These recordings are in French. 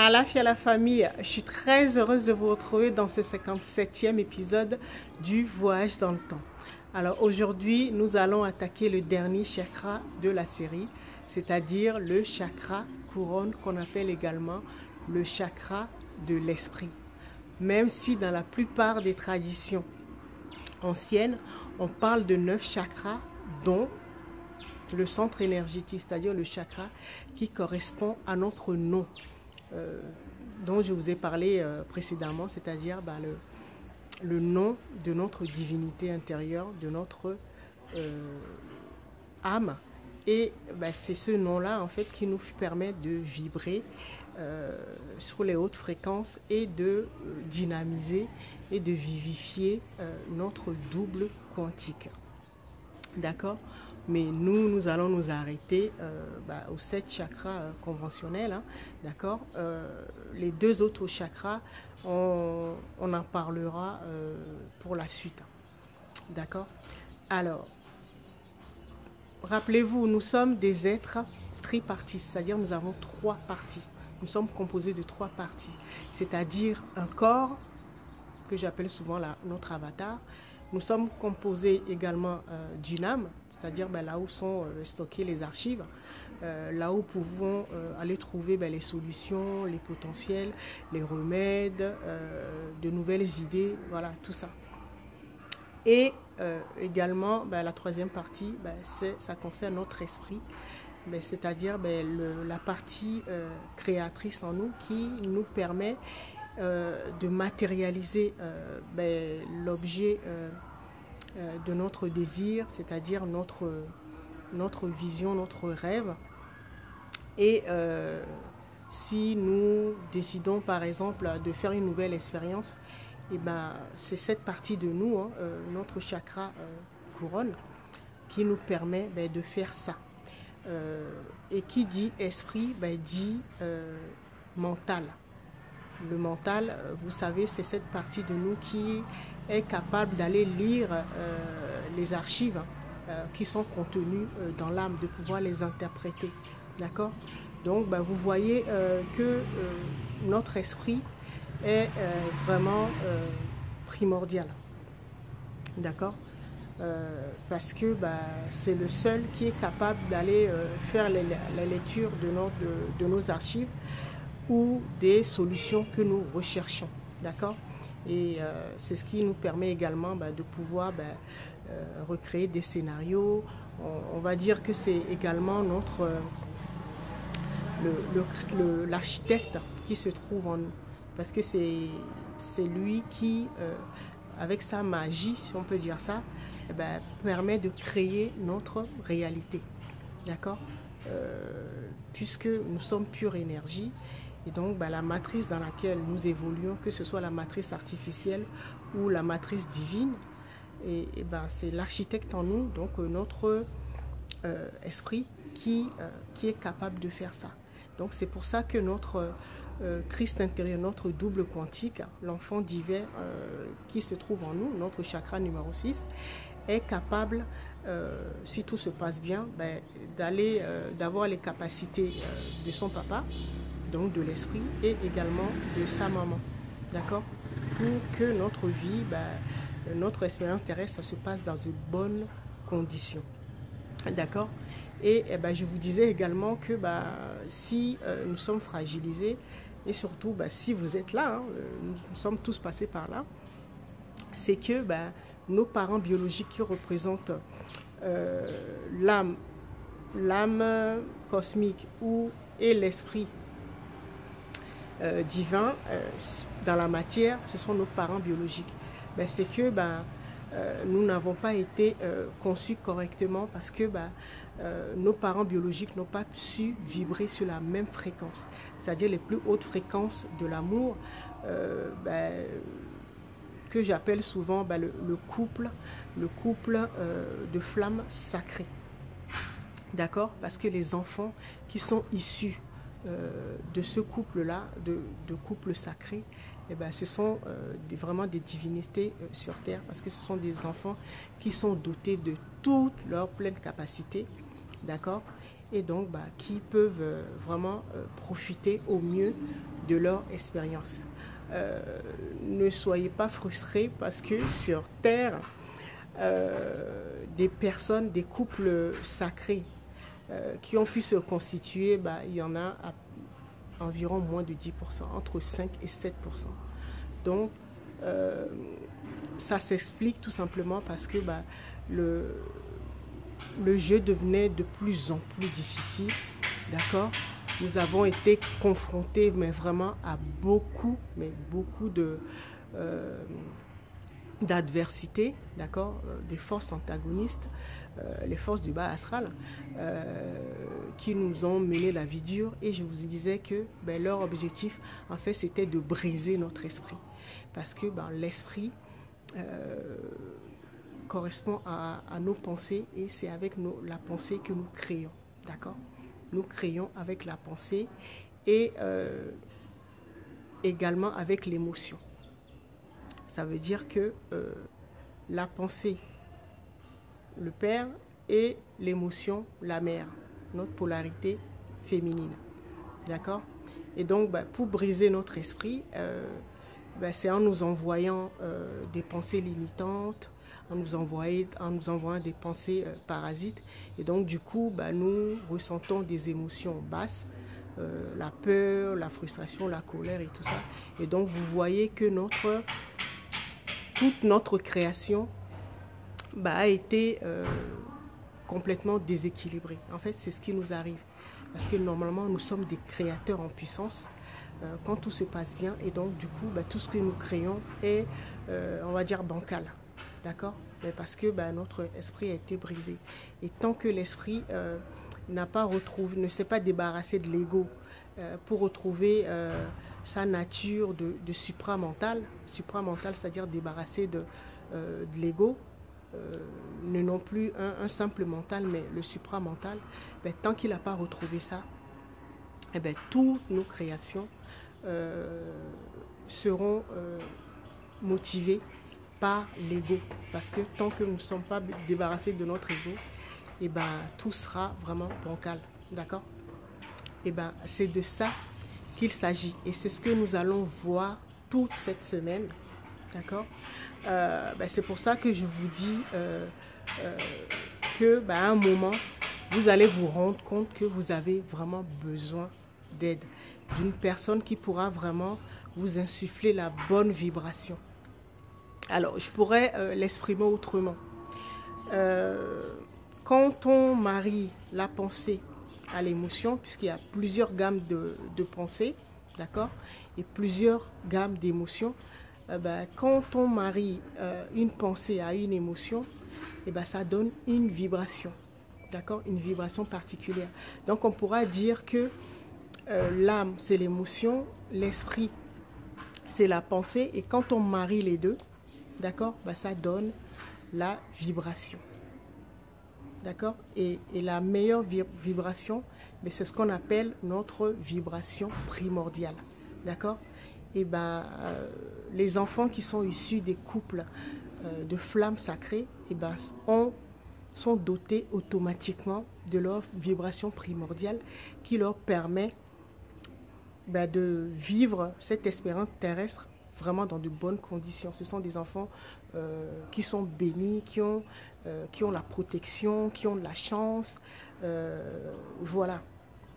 À la famille, je suis très heureuse de vous retrouver dans ce 57e épisode du Voyage dans le temps. Alors aujourd'hui, nous allons attaquer le dernier chakra de la série, c'est-à-dire le chakra couronne qu'on appelle également le chakra de l'esprit. Même si dans la plupart des traditions anciennes, on parle de 9 chakras, dont le centre énergétique, c'est-à-dire le chakra qui correspond à notre nom. Dont je vous ai parlé précédemment, c'est-à-dire le nom de notre divinité intérieure, de notre âme. Et c'est ce nom-là, en fait, qui nous permet de vibrer sur les hautes fréquences et de dynamiser et de vivifier notre double quantique. D'accord ? Mais nous allons nous arrêter aux 7 chakras conventionnels, hein, d'accord. Les 2 autres chakras, on en parlera pour la suite, d'accord. Alors, rappelez-vous, nous sommes des êtres tripartis, c'est-à-dire nous avons 3 parties. Nous sommes composés de 3 parties, c'est-à-dire un corps, que j'appelle souvent notre avatar. Nous sommes composés également d'une âme, c'est-à-dire là où sont stockées les archives, là où pouvons aller trouver les solutions, les potentiels, les remèdes, de nouvelles idées, voilà, tout ça. Et également, la 3e partie, ça concerne notre esprit, c'est-à-dire la partie créatrice en nous qui nous permet de matérialiser l'objet de notre désir, c'est-à-dire notre vision, notre rêve. Et si nous décidons par exemple de faire une nouvelle expérience, c'est cette partie de nous, hein, notre chakra couronne, qui nous permet de faire ça. Et qui dit esprit, dit mental. Le mental, vous savez, c'est cette partie de nous qui est capable d'aller lire les archives qui sont contenues dans l'âme, de pouvoir les interpréter. D'accord ? Donc, vous voyez que notre esprit est vraiment primordial. D'accord ? Parce que c'est le seul qui est capable d'aller faire la lecture de nos archives ou des solutions que nous recherchons, d'accord. Et c'est ce qui nous permet également de pouvoir recréer des scénarios. On va dire que c'est également l'architecte qui se trouve en nous, parce que c'est lui qui, avec sa magie, si on peut dire ça, permet de créer notre réalité, d'accord. Puisque nous sommes pure énergie. Et donc, la matrice dans laquelle nous évoluons, que ce soit la matrice artificielle ou la matrice divine, c'est l'architecte en nous, donc notre esprit qui est capable de faire ça. Donc, c'est pour ça que notre Christ intérieur, notre double quantique, l'enfant divin qui se trouve en nous, notre chakra numéro 6, est capable, si tout se passe bien, d'avoir les capacités de son papa, donc de l'esprit, et également de sa maman, d'accord, pour que notre vie, notre expérience terrestre se passe dans de bonnes conditions, d'accord. Et je vous disais également que si nous sommes fragilisés, et surtout si vous êtes là, hein, nous sommes tous passés par là, c'est que nos parents biologiques qui représentent l'âme cosmique et l'esprit divin dans la matière, ce sont nos parents biologiques. C'est que nous n'avons pas été conçus correctement parce que nos parents biologiques n'ont pas su vibrer sur la même fréquence, c'est-à-dire les plus hautes fréquences de l'amour, que j'appelle souvent le couple de flammes sacrées, d'accord, parce que les enfants qui sont issus de ce couple-là, de couple sacré, ce sont vraiment des divinités sur terre, parce que ce sont des enfants qui sont dotés de toutes leurs pleines capacités, d'accord, et donc qui peuvent vraiment profiter au mieux de leur expérience. Ne soyez pas frustrés parce que sur Terre, des personnes, des couples sacrés qui ont pu se constituer, il y en a environ moins de 10%, entre 5 et 7%. Donc, ça s'explique tout simplement parce que le jeu devenait de plus en plus difficile, d'accord? Nous avons été confrontés, mais vraiment à beaucoup d'adversité, d'accord, des forces antagonistes, les forces du bas astral, qui nous ont mené la vie dure. Et je vous disais que leur objectif, en fait, c'était de briser notre esprit. Parce que l'esprit correspond à nos pensées et c'est avec la pensée que nous créons, d'accord? Nous créons avec la pensée et également avec l'émotion. Ça veut dire que la pensée, le père, et l'émotion, la mère, notre polarité féminine. D'accord? Et donc, pour briser notre esprit, c'est en nous envoyant des pensées limitantes, en nous envoyant des pensées parasites. Et donc, du coup, nous ressentons des émotions basses, la peur, la frustration, la colère et tout ça. Et donc, vous voyez que toute notre création a été complètement déséquilibrée. En fait, c'est ce qui nous arrive. Parce que normalement, nous sommes des créateurs en puissance quand tout se passe bien. Et donc, du coup, tout ce que nous créons est, on va dire, bancal. D'accord? Parce que notre esprit a été brisé. Et tant que l'esprit ne s'est pas débarrassé de l'ego pour retrouver sa nature de supramental, c'est-à-dire débarrassé de l'ego, non plus un simple mental, mais le supramental, tant qu'il n'a pas retrouvé ça, toutes nos créations seront motivées par l'ego. Parce que tant que nous ne sommes pas débarrassés de notre ego, tout sera vraiment bancal. D'accord? C'est de ça qu'il s'agit. Et c'est ce que nous allons voir toute cette semaine. D'accord? C'est pour ça que je vous dis qu'à un moment, vous allez vous rendre compte que vous avez vraiment besoin d'aide, d'une personne qui pourra vraiment vous insuffler la bonne vibration. Alors, je pourrais l'exprimer autrement. Quand on marie la pensée à l'émotion, puisqu'il y a plusieurs gammes de pensées, d'accord, et plusieurs gammes d'émotions, quand on marie une pensée à une émotion, ça donne une vibration, d'accord, une vibration particulière. Donc, on pourra dire que l'âme, c'est l'émotion, l'esprit, c'est la pensée, et quand on marie les deux, d'accord, ça donne la vibration. D'accord? Et la meilleure vibration, c'est ce qu'on appelle notre vibration primordiale. D'accord? Et les enfants qui sont issus des couples de flammes sacrées, sont dotés automatiquement de leur vibration primordiale qui leur permet de vivre cette expérience terrestre vraiment dans de bonnes conditions. Ce sont des enfants qui sont bénis, qui ont la protection, qui ont de la chance. Voilà.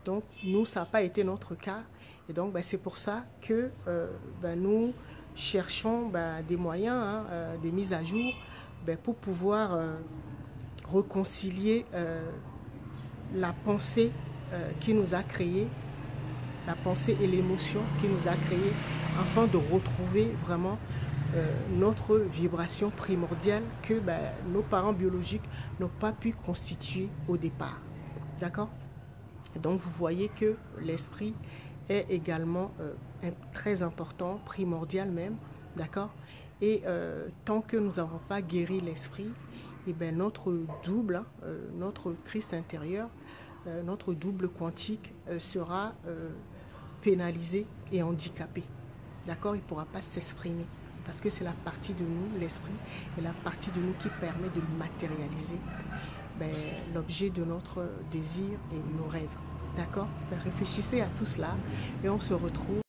Donc, nous, ça n'a pas été notre cas. Et donc, c'est pour ça que nous cherchons des moyens, des mises à jour, pour pouvoir réconcilier la pensée qui nous a créés, la pensée et l'émotion qui nous a créés, afin de retrouver vraiment notre vibration primordiale que nos parents biologiques n'ont pas pu constituer au départ. D'accord? Donc, vous voyez que l'esprit est également très important, primordial même. D'accord? Et tant que nous n'avons pas guéri l'esprit, notre double, notre Christ intérieur, notre double quantique sera pénalisé et handicapé. D'accord? Il ne pourra pas s'exprimer. Parce que c'est la partie de nous, l'esprit, et la partie de nous qui permet de matérialiser l'objet de notre désir et nos rêves. D'accord? Réfléchissez à tout cela et on se retrouve.